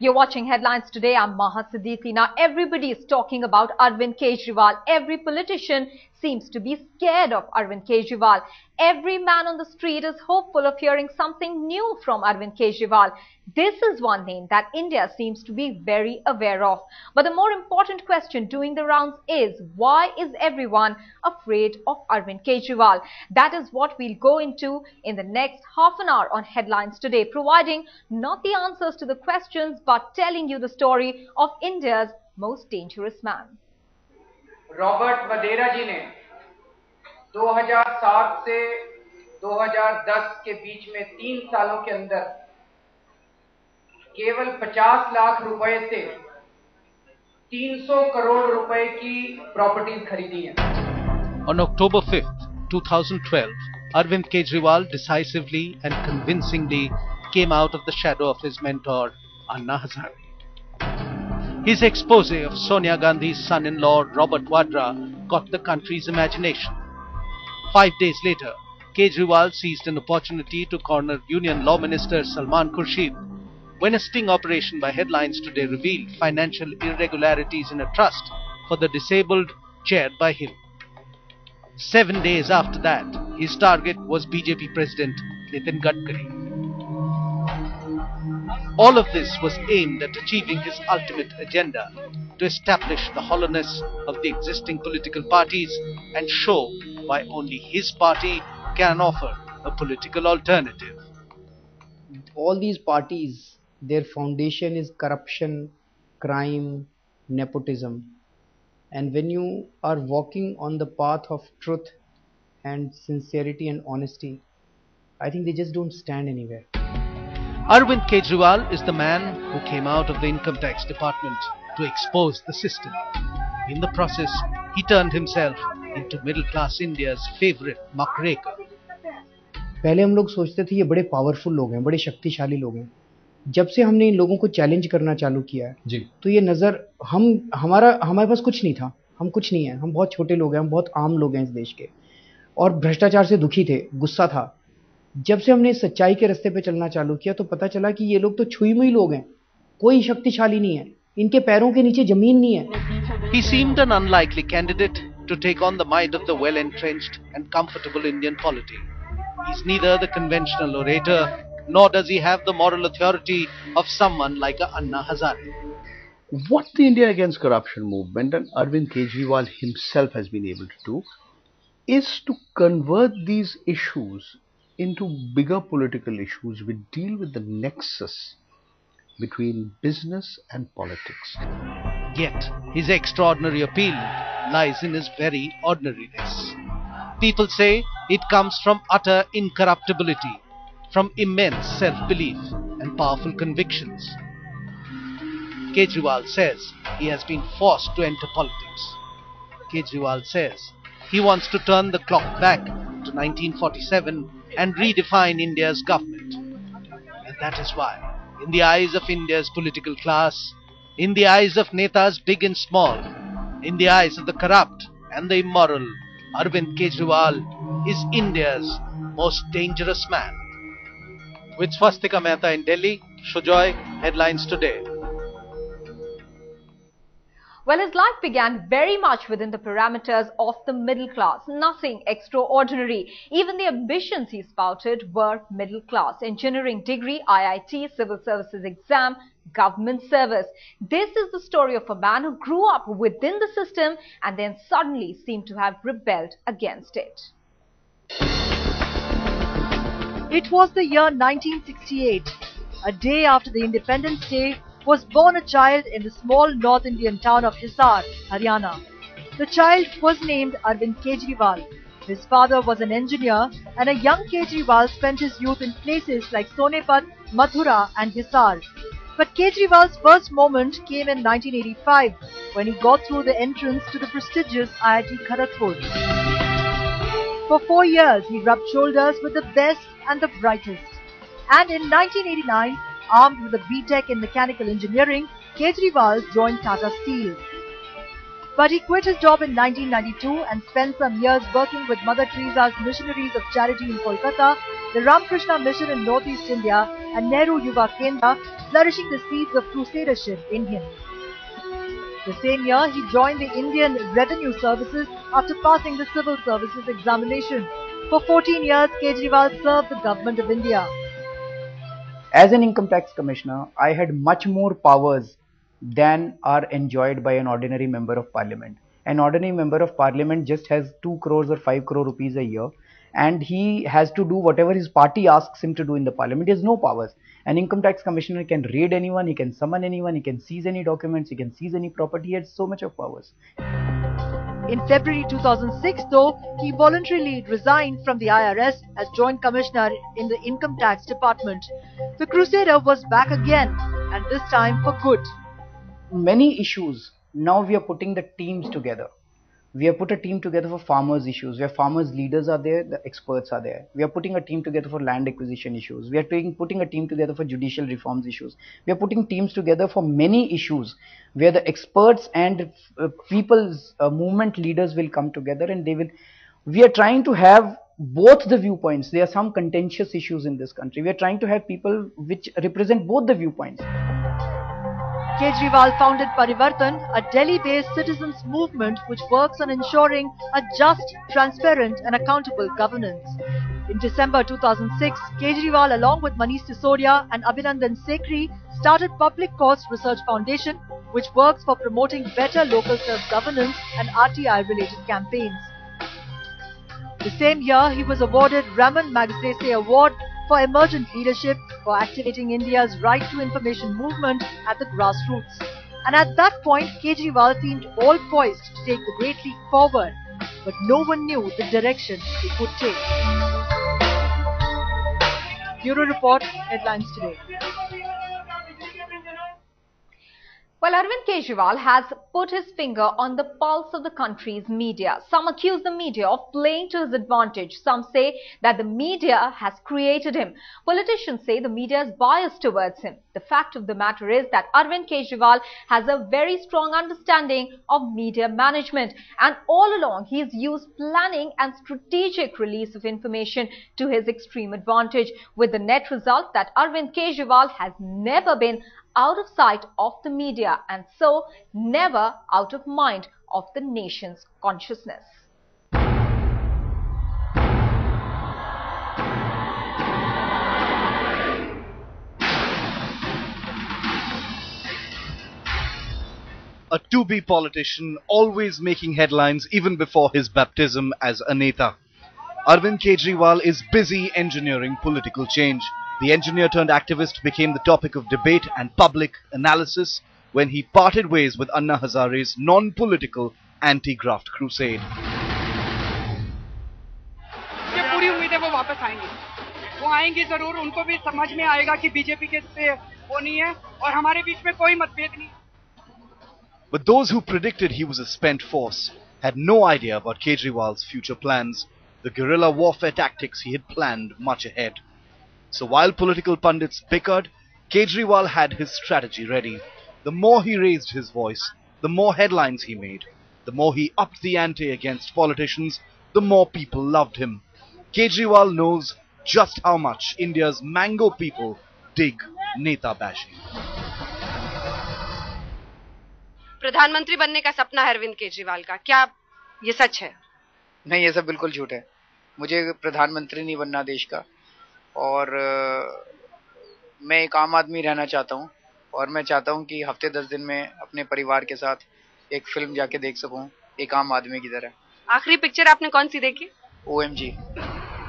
You're watching Headlines Today. I'm Maha Siddiqui. Now, everybody is talking about Arvind Kejriwal. Every politician seems to be scared of Arvind Kejriwal. Every man on the street is hopeful of hearing something new from Arvind Kejriwal. This is one name that India seems to be very aware of. But the more important question doing the rounds is, why is everyone afraid of Arvind Kejriwal? That is what we'll go into in the next half an hour on Headlines Today, providing not the answers to the questions, but telling you the story of India's most dangerous man. Robert Vadra ji ने 2007 से 2010 के बीच में 3 सालों के अंदर केवल 50 लाख रुपए से 300 करोड़ रुपए की प्रॉपर्टीज खरीदी हैं. On October 5th, 2012, Arvind Kejriwal decisively and convincingly came out of the shadow of his mentor, Anna Hazare. His expose of Sonia Gandhi's son-in-law, Robert Vadra, caught the country's imagination. 5 days later, Kejriwal seized an opportunity to corner Union Law Minister Salman Khurshid when a sting operation by Headlines Today revealed financial irregularities in a trust for the disabled chaired by him. 7 days after that, his target was BJP President Nitin Gadkari. All of this was aimed at achieving his ultimate agenda, to establish the hollowness of the existing political parties and show why only his party can offer a political alternative. All these parties, their foundation is corruption, crime, nepotism. And when you are walking on the path of truth and sincerity and honesty, I think they just don't stand anywhere. Arvind Kejriwal is the man who came out of the income tax department to expose the system. In the process, he turned himself into middle-class India's favorite muckraker. पहले हम लोग सोचते थे ये बड़े powerful लोग हैं, बड़े शक्तिशाली लोग हैं. जब से हमने इन लोगों को चैलेंज करना चालू किया है जी, तो ये नज़र हमारे पास कुछ नहीं था. हम कुछ नहीं है, हम बहुत छोटे लोग हैं, हम बहुत आम लोग हैं इस देश के, और भ्रष्टाचार से दुखी थे, गुस्सा था. जब से हमने सच्चाई के रास्ते पे चलना चालू किया तो पता चला कि ये लोग तो छुई मुई लोग हैं, कोई शक्तिशाली नहीं है, इनके पैरों के नीचे जमीन नहीं है. He seemed an unlikely candidate to take on the might of the well-entrenched and comfortable Indian polity. He's neither the conventional orator, nor does he have the moral authority of someone like Anna Hazare. What the India Against Corruption movement and Arvind Kejriwal himself has been able to do is to convert these issues into bigger political issues which deal with the nexus between business and politics. Yet, his extraordinary appeal lies in his very ordinariness. People say it comes from utter incorruptibility, from immense self-belief and powerful convictions. Kejriwal says he has been forced to enter politics. Kejriwal says he wants to turn the clock back to 1947 and redefine India's government. And that is why, in the eyes of India's political class, in the eyes of netas big and small, in the eyes of the corrupt and the immoral, Arvind Kejriwal is India's most dangerous man. With Swastika Mehta in Delhi, Shujoy, Headlines Today. Well, his life began very much within the parameters of the middle class. Nothing extraordinary. Even the ambitions he spouted were middle class. Engineering degree, IIT, civil services exam, government service. This is the story of a man who grew up within the system and then suddenly seemed to have rebelled against it. It was the year 1968. A day after the Independence Day, was born a child in the small North Indian town of Hisar, Haryana. The child was named Arvind Kejriwal. His father was an engineer, and a young Kejriwal spent his youth in places like Sonepat, Mathura and Hisar. But Kejriwal's first moment came in 1985, when he got through the entrance to the prestigious IIT Kharagpur. For 4 years, he rubbed shoulders with the best and the brightest. And in 1989, armed with a BTech in mechanical engineering, Kejriwal joined Tata Steel. But he quit his job in 1992 and spent some years working with Mother Teresa's Missionaries of Charity in Kolkata, the Ramakrishna Mission in Northeast India, and Nehru Yuva Kendra, flourishing the seeds of crusadership in him. The same year, he joined the Indian Revenue Services after passing the Civil Services examination. For 14 years, Kejriwal served the government of India. As an income tax commissioner, I had much more powers than are enjoyed by an ordinary member of parliament. An ordinary member of parliament just has 2 crores or 5 crore rupees a year, and he has to do whatever his party asks him to do in the parliament. He has no powers. An income tax commissioner can raid anyone, he can summon anyone, he can seize any documents, he can seize any property. He has so much of powers. In February 2006, though, he voluntarily resigned from the IRS as Joint Commissioner in the Income Tax Department. The crusader was back again, and this time for good. Many issues, now we are putting the teams together. We have put a team together for farmers issues, where farmers leaders are there, the experts are there. We are putting a team together for land acquisition issues. We are putting a team together for judicial reforms issues. We are putting teams together for many issues where the experts and people's movement leaders will come together, and we are trying to have both the viewpoints. There are some contentious issues in this country. We are trying to have people which represent both the viewpoints. Kejriwal founded Parivartan, a Delhi-based citizens' movement which works on ensuring a just, transparent and accountable governance. In December 2006, Kejriwal along with Manish Sisodia and Abhinandan Sekhri started Public Cost Research Foundation, which works for promoting better local self-governance and RTI-related campaigns. The same year, he was awarded Raman Magsaysay Award for Emergent Leadership for activating India's right to information movement at the grassroots. And at that point, Kejriwal seemed all poised to take the great leap forward, but no one knew the direction it would take. Bureau Report, Headlines Today. Well, Arvind Kejriwal has put his finger on the pulse of the country's media. Some accuse the media of playing to his advantage. Some say that the media has created him. Politicians say the media is biased towards him. The fact of the matter is that Arvind Kejriwal has a very strong understanding of media management, and all along he has used planning and strategic release of information to his extreme advantage, with the net result that Arvind Kejriwal has never been out of sight of the media, and so never out of mind of the nation's consciousness. A to-be politician, always making headlines even before his baptism as a Neta. Arvind Kejriwal is busy engineering political change. The engineer-turned-activist became the topic of debate and public analysis when he parted ways with Anna Hazare's non-political anti-graft crusade. ये पूरी उम्मीद है वो वापस आएंगे। वो आएंगे जरूर, उनको भी समझ में आएगा कि बीजेपी के से वो नहीं है और हमारे बीच में कोई मतभेद नहीं। But those who predicted he was a spent force had no idea about Kejriwal's future plans, the guerrilla warfare tactics he had planned much ahead. So while political pundits bickered, Kejriwal had his strategy ready. The more he raised his voice, the more headlines he made. The more he upped the ante against politicians, the more people loved him. Kejriwal knows just how much India's mango people dig Neta bashing. प्रधानमंत्री बनने का सपना है अरविंद केजरीवाल का, क्या ये सच है? नहीं, ये सब बिल्कुल झूठ है। मुझे प्रधानमंत्री नहीं बनना देश का, और मैं एक आम आदमी रहना चाहता हूं, और मैं चाहता हूं कि हफ्ते 10 दिन में अपने परिवार के साथ एक फिल्म जाके देख सकूं, एक आम आदमी की तरह। आखिरी पिक्चर आपने कौन सी देखी? OMG।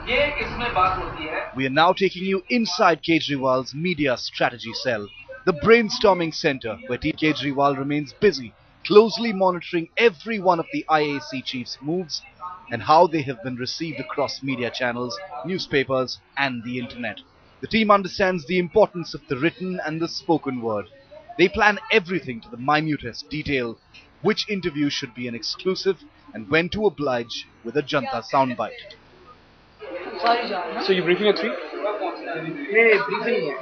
ये इसमें बात होती है। We are now taking you inside Kejriwal's media strategy cell, the brainstorming center where T. Kejriwal remains busy, closely monitoring every one of the IAC chiefs' moves and how they have been received across media channels, newspapers and the internet. The team understands the importance of the written and the spoken word. They plan everything to the minutest detail, which interview should be an exclusive and when to oblige with a Janta soundbite. So you're briefing at 3? नहीं, briefing नहीं है।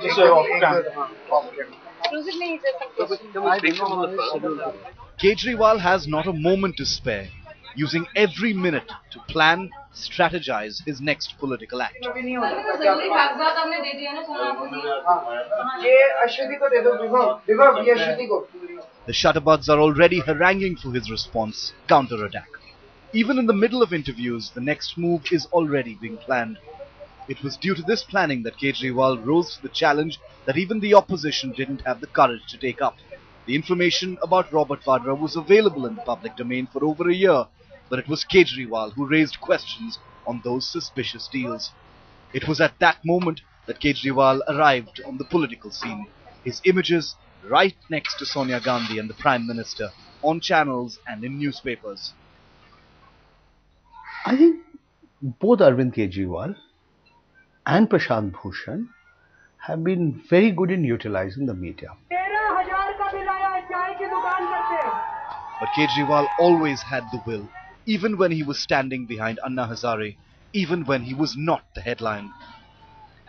Kejriwal has not a moment to spare, using every minute to plan, strategize his next political act. The shutterbugs are already haranguing for his response, counter-attack. Even in the middle of interviews, the next move is already being planned. It was due to this planning that Kejriwal rose to the challenge that even the opposition didn't have the courage to take up. The information about Robert Vadra was available in the public domain for over a year, but it was Kejriwal who raised questions on those suspicious deals. It was at that moment that Kejriwal arrived on the political scene. His images right next to Sonia Gandhi and the Prime Minister, on channels and in newspapers. I think both Arvind Kejriwal and Prashant Bhushan have been very good in utilizing the media. But Kejriwal always had the will, even when he was standing behind Anna Hazare, even when he was not the headline.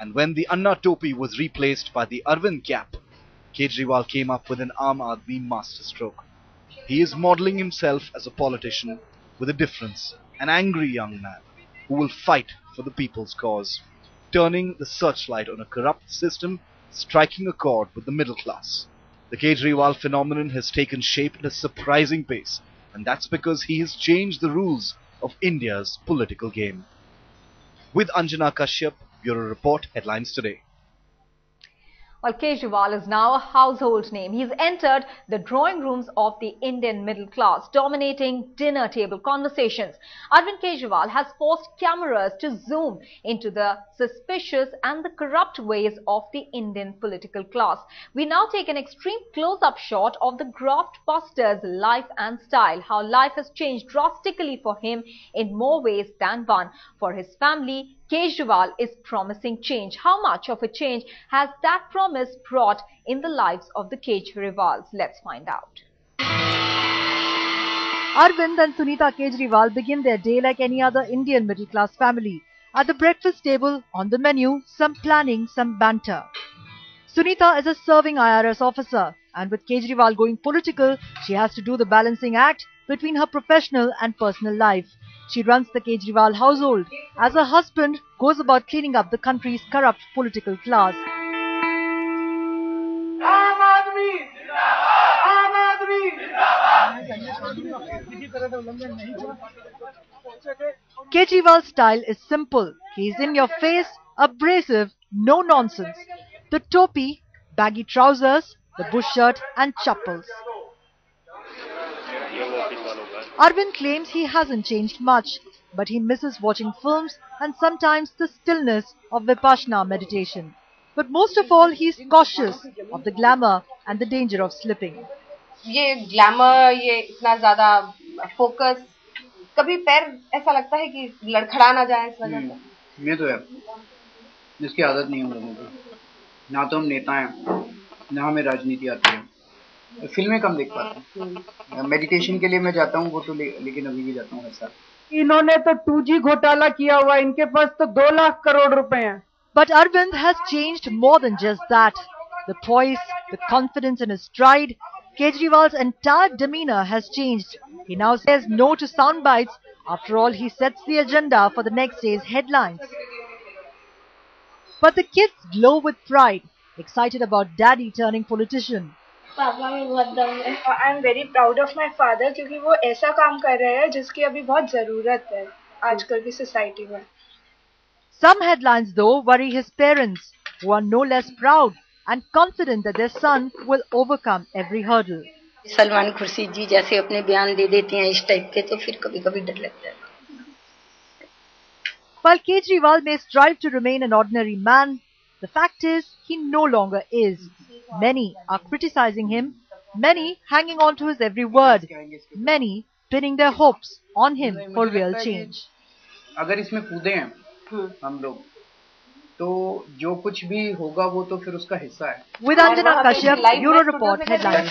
And when the Anna Topi was replaced by the Arvind cap, Kejriwal came up with an Aam Aadmi masterstroke. He is modelling himself as a politician with a difference, an angry young man who will fight for the people's cause, turning the searchlight on a corrupt system, striking a chord with the middle class. The Kejriwal phenomenon has taken shape at a surprising pace, and that's because he has changed the rules of India's political game. With Anjana Kashyap, Bureau Report, Headlines Today. Well, Kejriwal is now a household name. He's entered the drawing rooms of the Indian middle class, dominating dinner table conversations. Arvind Kejriwal has forced cameras to zoom into the suspicious and the corrupt ways of the Indian political class. We now take an extreme close-up shot of the graft-buster's life and style, how life has changed drastically for him in more ways than one. For his family, Kejriwal is promising change. How much of a change has that promise brought in the lives of the Kejriwals? Let's find out. Arvind and Sunita Kejriwal begin their day like any other Indian middle-class family. At the breakfast table, on the menu, some planning, some banter. Sunita is a serving IRS officer, and with Kejriwal going political, she has to do the balancing act between her professional and personal life. She runs the Kejriwal household, as her husband goes about cleaning up the country's corrupt political class. Kejriwal's style is simple. He is in your face, abrasive, no nonsense. The topi, baggy trousers, the bush shirt and chappals. Arvind claims he hasn't changed much, but he misses watching films and sometimes the stillness of Vipassana meditation. But most of all, he is cautious of the glamour and the danger of slipping. ये glamour, ये इतना ज़्यादा focus, कभी पैर ऐसा लगता है कि लड़खड़ा ना जाए इस वजह से? ये तो है, जिसकी आदत नहीं हम लोगों को। ना तो हम नेता हैं, ना हमें राजनीति आती है। फिल्में कम देख पाते हैं। मेडिटेशन के लिए मैं जाता हूँ, वो तो लेकिन अभी भी जाता हूँ हर साल। इन्होंने तो 2G घोटाला किया हुआ, इनके पास तो 2 लाख करोड़ रुपए हैं। But Arvind has changed more than just that. The poise, the confidence in his stride, Kejriwal's entire demeanor has changed. He now says no to sound bites. After all, he sets the agenda for the next day's headlines. But the kids glow with pride, excited about daddy turning politician. पापा में बहुत दम है। I am very proud of my father, क्योंकि वो ऐसा काम कर रहे हैं जिसकी अभी बहुत जरूरत है आजकल की सोसाइटी में। Some headlines though worry his parents, who are no less proud and confident that their son will overcome every hurdle. Salman Khurshid जी जैसे अपने बयान दे देते हैं इस टाइप के, तो फिर कभी-कभी डर लगता है। While Kejriwal may strive to remain an ordinary man, the fact is he no longer is. Many are criticizing him, many hanging on to his every word, many pinning their hopes on him for real change. अगर इसमें कूदे हैं हम लोग, तो जो कुछ भी होगा वो तो फिर उसका हिस्सा है। With Anjana Kashyap, Bureau Report, Headlines.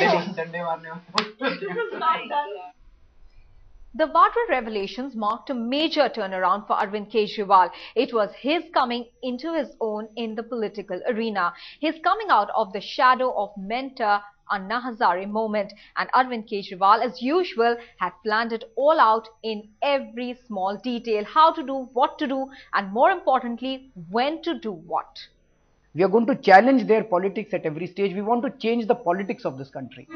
The Vadra revelations marked a major turnaround for Arvind Kejriwal. It was his coming into his own in the political arena. His coming out of the shadow of mentor Anna Hazare moment, and Arvind Kejriwal, as usual, had planned it all out in every small detail, how to do, what to do, and more importantly, when to do what. We are going to challenge their politics at every stage. We want to change the politics of this country.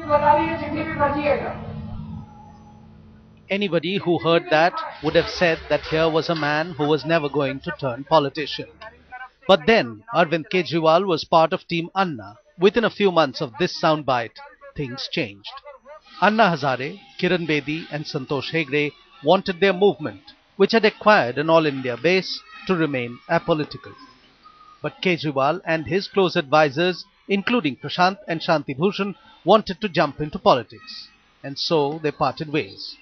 Anybody who heard that would have said that here was a man who was never going to turn politician. But then Arvind Kejriwal was part of Team Anna. Within a few months of this soundbite, things changed. Anna Hazare, Kiran Bedi and Santosh Hegde wanted their movement, which had acquired an all-India base, to remain apolitical. But Kejriwal and his close advisors, including Prashant and Shanti Bhushan, wanted to jump into politics. And so they parted ways.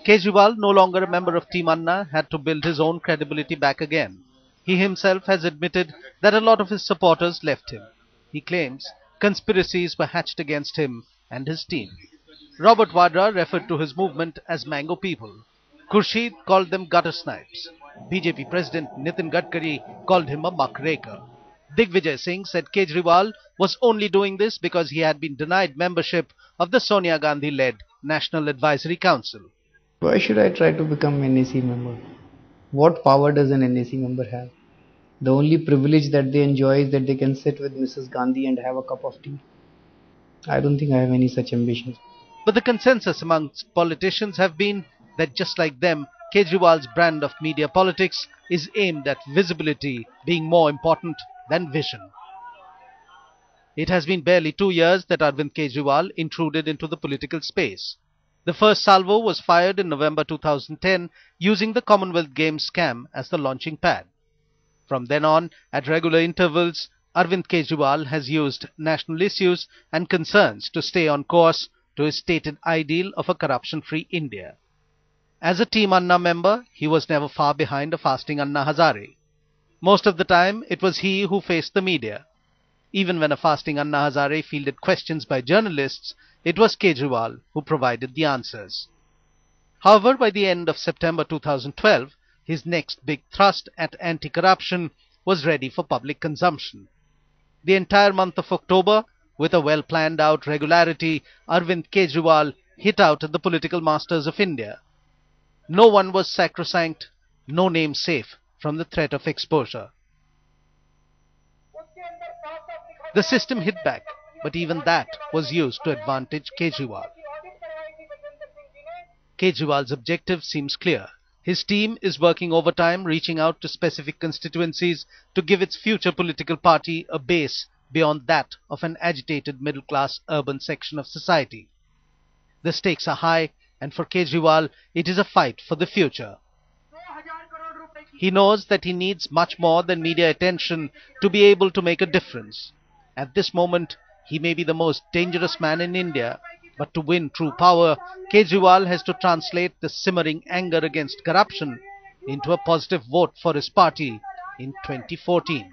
Kejriwal, no longer a member of Team Anna, had to build his own credibility back again. He himself has admitted that a lot of his supporters left him. He claims conspiracies were hatched against him and his team. Robert Vadra referred to his movement as Mango People. Khurshid called them gutter snipes. BJP President Nitin Gadkari called him a muckraker. Digvijay Singh said Kejriwal was only doing this because he had been denied membership of the Sonia Gandhi-led National Advisory Council. Why should I try to become an NAC member? What power does an NAC member have? The only privilege that they enjoy is that they can sit with Mrs. Gandhi and have a cup of tea. I don't think I have any such ambitions. But the consensus amongst politicians have been that just like them, Kejriwal's brand of media politics is aimed at visibility being more important than vision. It has been barely 2 years that Arvind Kejriwal intruded into the political space. The first salvo was fired in November 2010 using the Commonwealth Games scam as the launching pad. From then on, at regular intervals, Arvind Kejriwal has used national issues and concerns to stay on course to his stated ideal of a corruption-free India. As a Team Anna member, he was never far behind a fasting Anna Hazare. Most of the time, it was he who faced the media. Even when a fasting Anna Hazare fielded questions by journalists, it was Kejriwal who provided the answers. However, by the end of September 2012, his next big thrust at anti-corruption was ready for public consumption. The entire month of October, with a well-planned out regularity, Arvind Kejriwal hit out at the political masters of India. No one was sacrosanct, no name safe from the threat of exposure. The system hit back, but even that was used to advantage Kejriwal. Kejriwal's objective seems clear. His team is working overtime, reaching out to specific constituencies to give its future political party a base beyond that of an agitated middle-class urban section of society. The stakes are high, and for Kejriwal, it is a fight for the future. He knows that he needs much more than media attention to be able to make a difference. At this moment, he may be the most dangerous man in India, but to win true power, Kejriwal has to translate the simmering anger against corruption into a positive vote for his party in 2014.